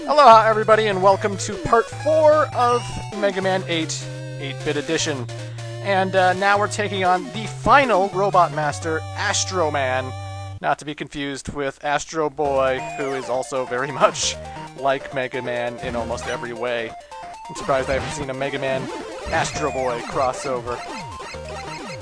Aloha everybody and welcome to part 4 of Mega Man 8 8-bit edition. And now we're taking on the final Robot Master, Astro Man. Not to be confused with Astro Boy, who is also very much like Mega Man in almost every way. I'm surprised I haven't seen a Mega Man Astro Boy crossover.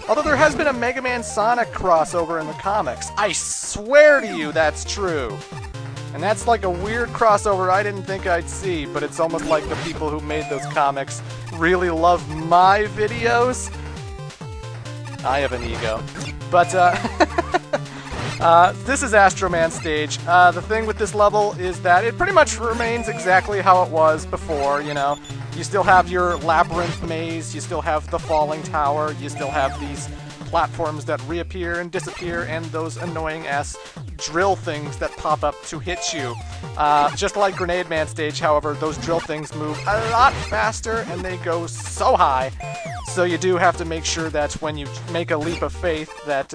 Although there has been a Mega Man Sonic crossover in the comics. I swear to you that's true. And that's like a weird crossover I didn't think I'd see, but it's almost like the people who made those comics really love my videos. I have an ego. But, this is Astro Man stage. The thing with this level is that it pretty much remains exactly how it was before, you know. You still have your labyrinth maze, you still have the falling tower, you still have these platforms that reappear and disappear, and those annoying-ass drill things that pop up to hit you. Just like Grenade Man stage, however, those drill things move a lot faster and they go so high. So you do have to make sure that when you make a leap of faith that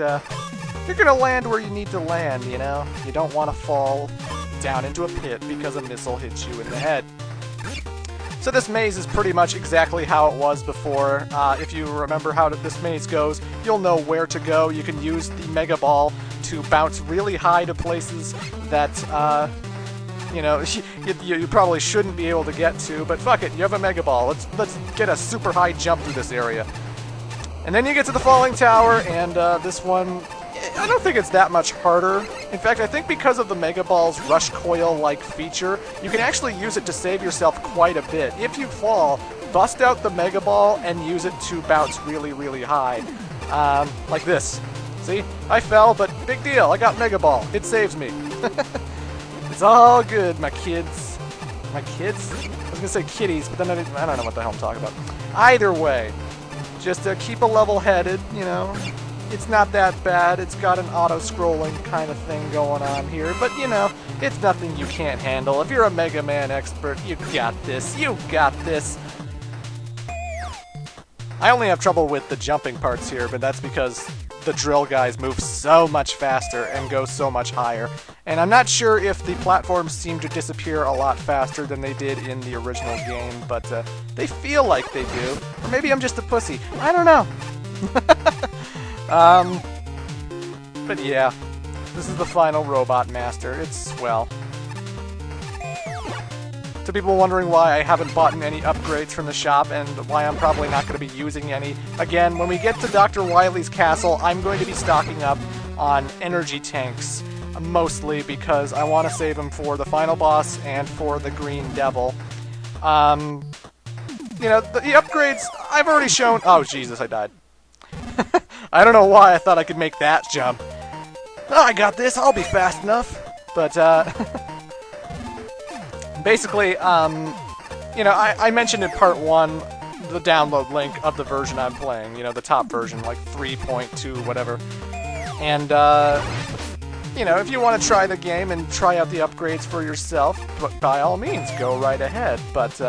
you're gonna land where you need to land, you know? You don't want to fall down into a pit because a missile hits you in the head. So this maze is pretty much exactly how it was before. If you remember how this maze goes, you'll know where to go. You can use the Mega Ball to bounce really high to places that, you know, you probably shouldn't be able to get to, but fuck it, you have a Mega Ball. Let's get a super high jump through this area. And then you get to the falling tower, and this one, I don't think it's that much harder. In fact, I think because of the Mega Ball's rush coil-like feature, you can actually use it to save yourself quite a bit. If you fall, bust out the Mega Ball and use it to bounce really, really high. Like this. See? I fell, but big deal. I got Mega Ball. It saves me. It's all good, my kids. My kids? I was gonna say kitties, but then I don't know what the hell I'm talking about. Either way, just keep a level-headed, you know. It's not that bad. It's got an auto-scrolling kind of thing going on here, but you know, it's nothing you can't handle. If you're a Mega Man expert, you got this. You got this. I only have trouble with the jumping parts here, but that's because the drill guys move so much faster and go so much higher. And I'm not sure if the platforms seem to disappear a lot faster than they did in the original game, but they feel like they do. Or maybe I'm just a pussy. I don't know. But yeah, this is the final Robot Master. It's, well... To people wondering why I haven't bought any upgrades from the shop and why I'm probably not going to be using any, again, when we get to Dr. Wily's castle, I'm going to be stocking up on energy tanks, mostly because I want to save them for the final boss and for the Green Devil. You know, the upgrades, I've already shown... Oh, Jesus, I died. I don't know why I thought I could make that jump. Oh, I got this, I'll be fast enough. But, basically, you know, I mentioned in part 1 the download link of the version I'm playing, you know, the top version, like 3.2, whatever. And, you know, if you want to try the game and try out the upgrades for yourself, by all means, go right ahead. But,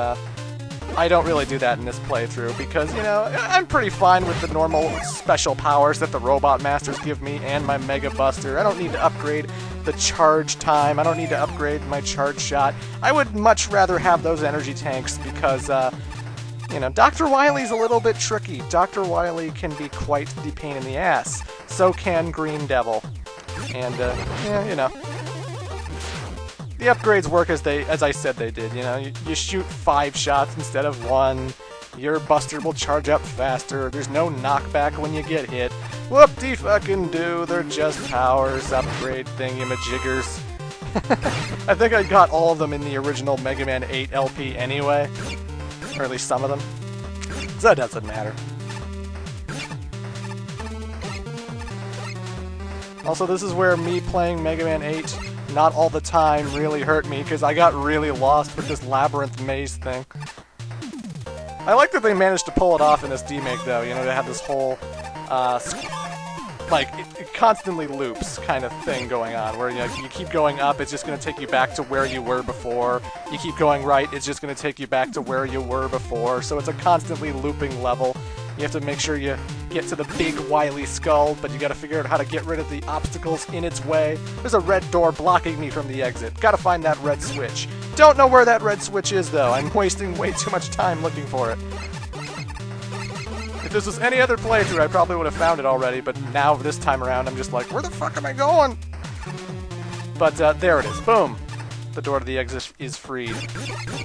I don't really do that in this playthrough because, you know, I'm pretty fine with the normal special powers that the Robot Masters give me and my Mega Buster. I don't need to upgrade the charge time. I don't need to upgrade my charge shot. I would much rather have those energy tanks because, you know, Dr. Wily's a little bit tricky. Dr. Wily can be quite the pain in the ass. So can Green Devil. And, yeah, you know. The upgrades work as I said they did, you know. You shoot 5 shots instead of 1. Your Buster will charge up faster. There's no knockback when you get hit. Whoop-de-fucking-do. They're just powers, upgrade thingy-majiggers. I think I got all of them in the original Mega Man 8 LP anyway. Or at least some of them. So it doesn't matter. Also, this is where me playing Mega Man 8 not all the time really hurt me, because I got really lost with this labyrinth maze thing. I like that they managed to pull it off in this remake, though. You know, they have this whole, like, it constantly loops kind of thing going on, where, you know, you keep going up, it's just going to take you back to where you were before. You keep going right, it's just going to take you back to where you were before. So it's a constantly looping level. You have to make sure you get to the big wily skull, but you gotta figure out how to get rid of the obstacles in its way. There's a red door blocking me from the exit. Gotta find that red switch. Don't know where that red switch is, though. I'm wasting way too much time looking for it. If this was any other playthrough, I probably would have found it already, but now, this time around, I'm just like, where the fuck am I going? But there it is. Boom. The door to the exit is freed.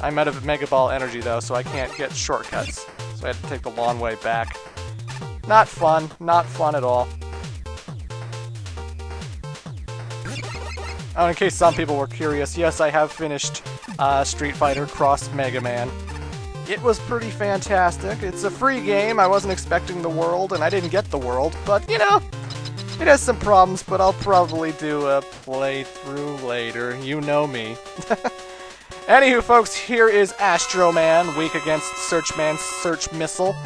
I'm out of Mega Ball energy, though, so I can't get shortcuts. So I had to take the long way back. Not fun. Not fun at all. Oh, in case some people were curious, yes, I have finished Street Fighter Cross Mega Man. It was pretty fantastic. It's a free game. I wasn't expecting the world, and I didn't get the world, but, you know, it has some problems, but I'll probably do a playthrough later. You know me. Anywho, folks, here is Astro Man, weak against Search Man's Search Missile.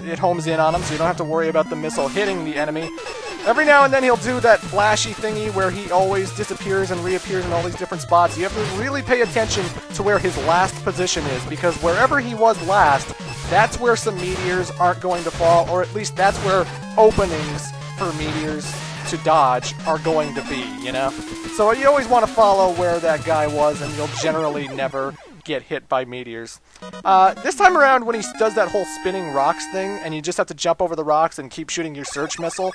It homes in on him, so you don't have to worry about the missile hitting the enemy. Every now and then he'll do that flashy thingy where he always disappears and reappears in all these different spots. You have to really pay attention to where his last position is, because wherever he was last, that's where some meteors aren't going to fall, or at least that's where openings for meteors to dodge are going to be, you know? So you always want to follow where that guy was, and you'll generally never get hit by meteors. This time around, when he does that whole spinning rocks thing, and you just have to jump over the rocks and keep shooting your search missile,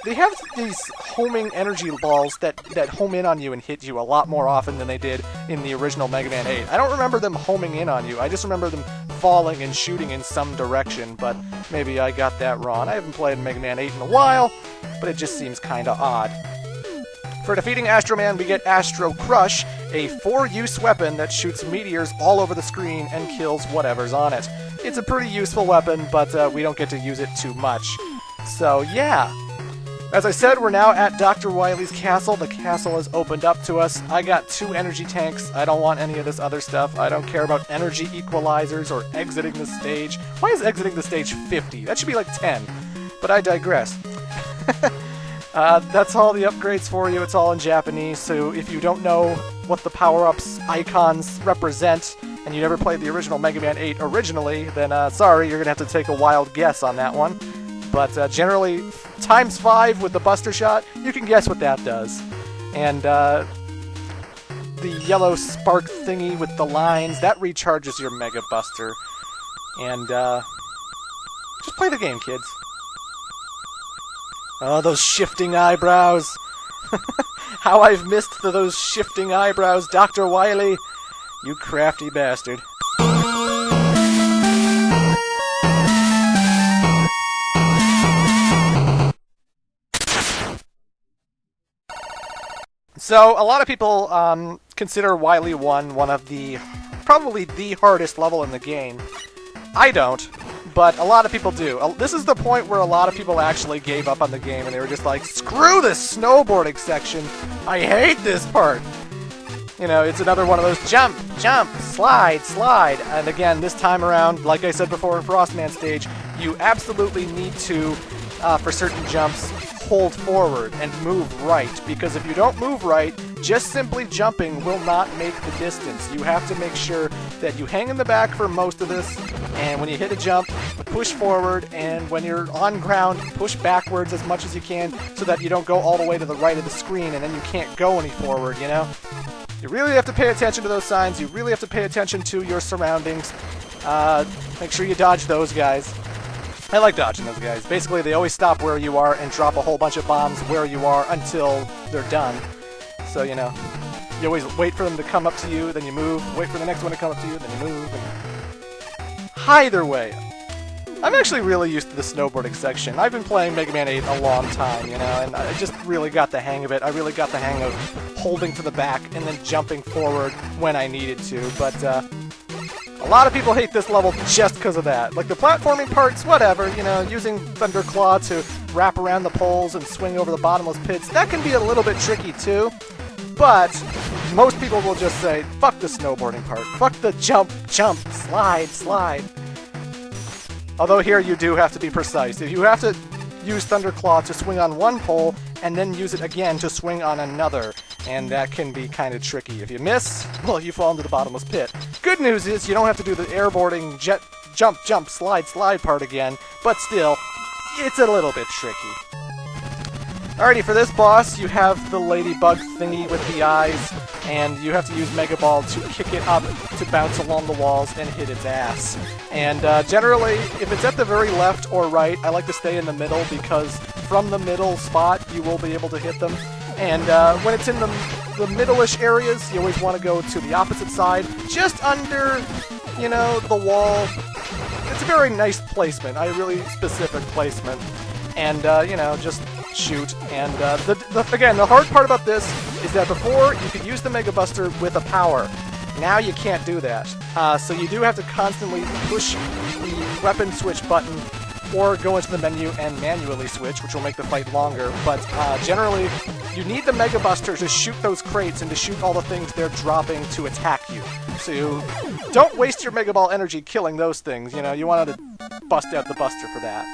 they have these homing energy balls that home in on you and hit you a lot more often than they did in the original Mega Man 8. I don't remember them homing in on you. I just remember them falling and shooting in some direction, but maybe I got that wrong. I haven't played Mega Man 8 in a while, but it just seems kinda odd. For defeating Astro Man, we get Astro Crush, a 4-use weapon that shoots meteors all over the screen and kills whatever's on it. It's a pretty useful weapon, but we don't get to use it too much. So, yeah. As I said, we're now at Dr. Wily's castle. The castle has opened up to us. I got 2 energy tanks. I don't want any of this other stuff. I don't care about energy equalizers or exiting the stage. Why is exiting the stage 50? That should be like 10. But I digress. That's all the upgrades for you. It's all in Japanese, so if you don't know what the power-ups icons represent, and you never played the original Mega Man 8 originally, then sorry, you're going to have to take a wild guess on that one. But generally, ×5 with the Buster Shot, you can guess what that does. And the yellow spark thingy with the lines, that recharges your Mega Buster. And just play the game, kids. Oh, those shifting eyebrows. How I've missed those shifting eyebrows, Dr. Wily. You crafty bastard. So, a lot of people consider Wily 1 one of the, probably the hardest level in the game. I don't, but a lot of people do. This is the point where a lot of people actually gave up on the game, and they were just like, screw this snowboarding section, I hate this part! You know, it's another one of those jump, jump, slide, slide, and again, this time around, like I said before in Frostman stage, you absolutely need to, for certain jumps, hold forward and move right, because if you don't move right, just simply jumping will not make the distance. You have to make sure that you hang in the back for most of this, and when you hit a jump, push forward, and when you're on ground, push backwards as much as you can so that you don't go all the way to the right of the screen and then you can't go any forward, you know? You really have to pay attention to those signs, you really have to pay attention to your surroundings. Make sure you dodge those guys. I like dodging those guys. Basically, they always stop where you are and drop a whole bunch of bombs where you are until they're done. So, you know, you always wait for them to come up to you, then you move, wait for the next one to come up to you, then you move. And either way, I'm actually really used to the snowboarding section. I've been playing Mega Man 8 a long time, you know, and I just really got the hang of it. I really got the hang of holding to the back and then jumping forward when I needed to, but, a lot of people hate this level just because of that. Like, the platforming parts, whatever, you know, using Thunderclaw to wrap around the poles and swing over the bottomless pits, that can be a little bit tricky too. But most people will just say, fuck the snowboarding part. Fuck the jump, jump, slide, slide. Although here you do have to be precise. If you have to use Thunderclaw to swing on one pole and then use it again to swing on another, and that can be kind of tricky. If you miss, well, you fall into the bottomless pit. Good news is you don't have to do the airboarding jet jump, jump, slide, slide part again, but still, it's a little bit tricky. Alrighty, for this boss, you have the ladybug thingy with the eyes, and you have to use Mega Ball to kick it up to bounce along the walls and hit its ass. And generally, if it's at the very left or right, I like to stay in the middle because from the middle spot, you will be able to hit them. And when it's in the middle-ish areas, you always want to go to the opposite side, just under, you know, the wall. It's a very nice placement, a really specific placement. And, you know, just shoot. And, again, the hard part about this is that before, you could use the Mega Buster with a power. Now you can't do that. So you do have to constantly push the weapon switch button or go into the menu and manually switch, which will make the fight longer. But generally, you need the Mega Buster to shoot those crates and to shoot all the things they're dropping to attack you. So you don't waste your Mega Ball energy killing those things. You know, you wanted to bust out the Buster for that.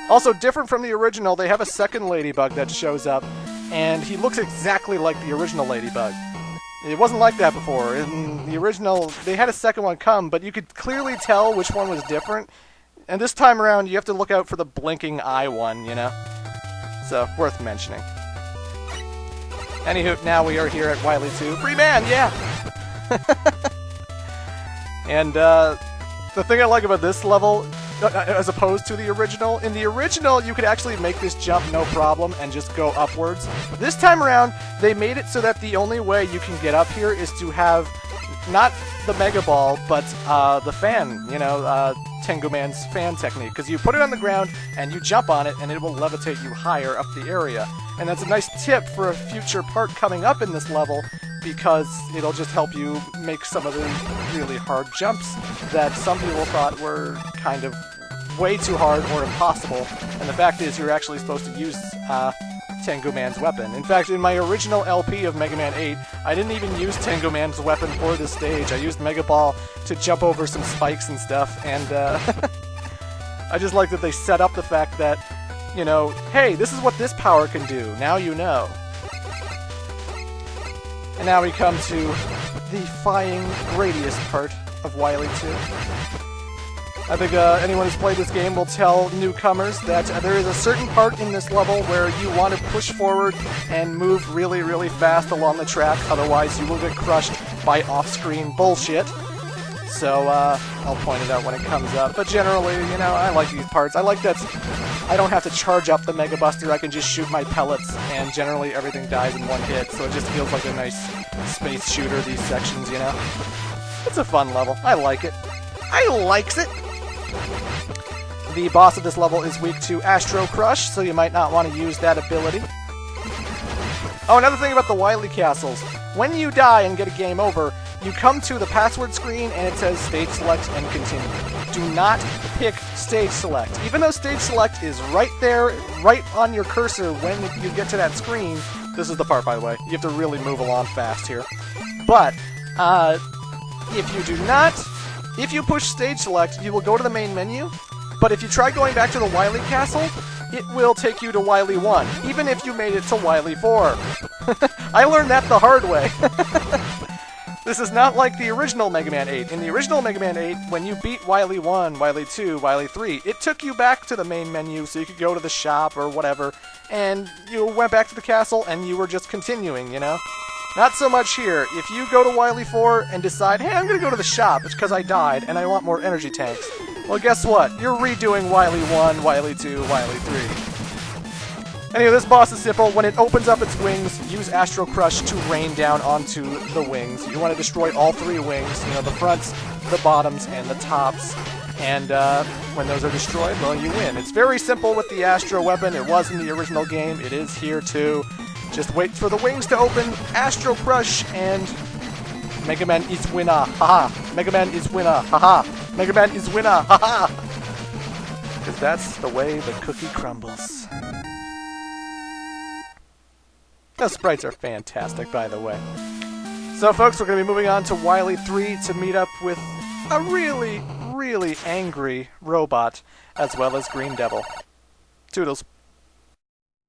Also, different from the original, they have a second Ladybug that shows up, and he looks exactly like the original Ladybug. It wasn't like that before. In the original, they had a second one come, but you could clearly tell which one was different. And this time around, you have to look out for the blinking eye one, you know? So, worth mentioning. Anywho, now we are here at Wily 2. Free man, yeah! And, the thing I like about this level, as opposed to the original, in the original, you could actually make this jump no problem and just go upwards. This time around, they made it so that the only way you can get up here is to have not the Mega Ball, but the fan, you know, Tengu Man's fan technique, because you put it on the ground and you jump on it and it will levitate you higher up the area. And that's a nice tip for a future part coming up in this level, because it'll just help you make some of the really hard jumps that some people thought were kind of way too hard or impossible. And the fact is, you're actually supposed to use Tengu Man's weapon. In fact, in my original LP of Mega Man 8, I didn't even use Tengu Man's weapon for this stage. I used Mega Ball to jump over some spikes and stuff, and I just like that they set up the fact that, you know, hey, this is what this power can do. Now you know. And now we come to the defying greatest part of Wily 2. I think anyone who's played this game will tell newcomers that there is a certain part in this level where you want to push forward and move really, really fast along the track, otherwise you will get crushed by off-screen bullshit. So, I'll point it out when it comes up. But generally, you know, I like these parts. I like that I don't have to charge up the Mega Buster, I can just shoot my pellets, and generally everything dies in one hit, so it just feels like a nice space shooter, these sections, you know? It's a fun level. I like it. I likes it! The boss of this level is weak to Astro Crush, so you might not want to use that ability. Oh, another thing about the Wily Castles. When you die and get a game over, you come to the password screen and it says Stage Select and Continue. Do not pick Stage Select. Even though Stage Select is right there, right on your cursor when you get to that screen. This is the part, by the way. You have to really move along fast here. But, if you do not... If you push Stage Select, you will go to the main menu, but if you try going back to the Wily Castle, it will take you to Wily 1, even if you made it to Wily 4. I learned that the hard way. This is not like the original Mega Man 8. In the original Mega Man 8, when you beat Wily 1, Wily 2, Wily 3, it took you back to the main menu so you could go to the shop or whatever, and you went back to the castle and you were just continuing, you know? Not so much here. If you go to Wily 4 and decide, hey, I'm going to go to the shop, it's because I died and I want more energy tanks. Well, guess what? You're redoing Wily 1, Wily 2, Wily 3. Anyway, this boss is simple. When it opens up its wings, use Astro Crush to rain down onto the wings. You want to destroy all three wings, you know, the fronts, the bottoms, and the tops. And when those are destroyed, well, you win. It's very simple with the Astro weapon. It was in the original game. It is here, too. Just wait for the wings to open, Astro Crush, and Mega Man is winner, haha. Mega Man is winner, haha. Mega Man is winner, haha. Because that's the way the cookie crumbles. Those sprites are fantastic, by the way. So, folks, we're going to be moving on to Wily 3 to meet up with a really, really angry robot, as well as Green Devil. Toodles.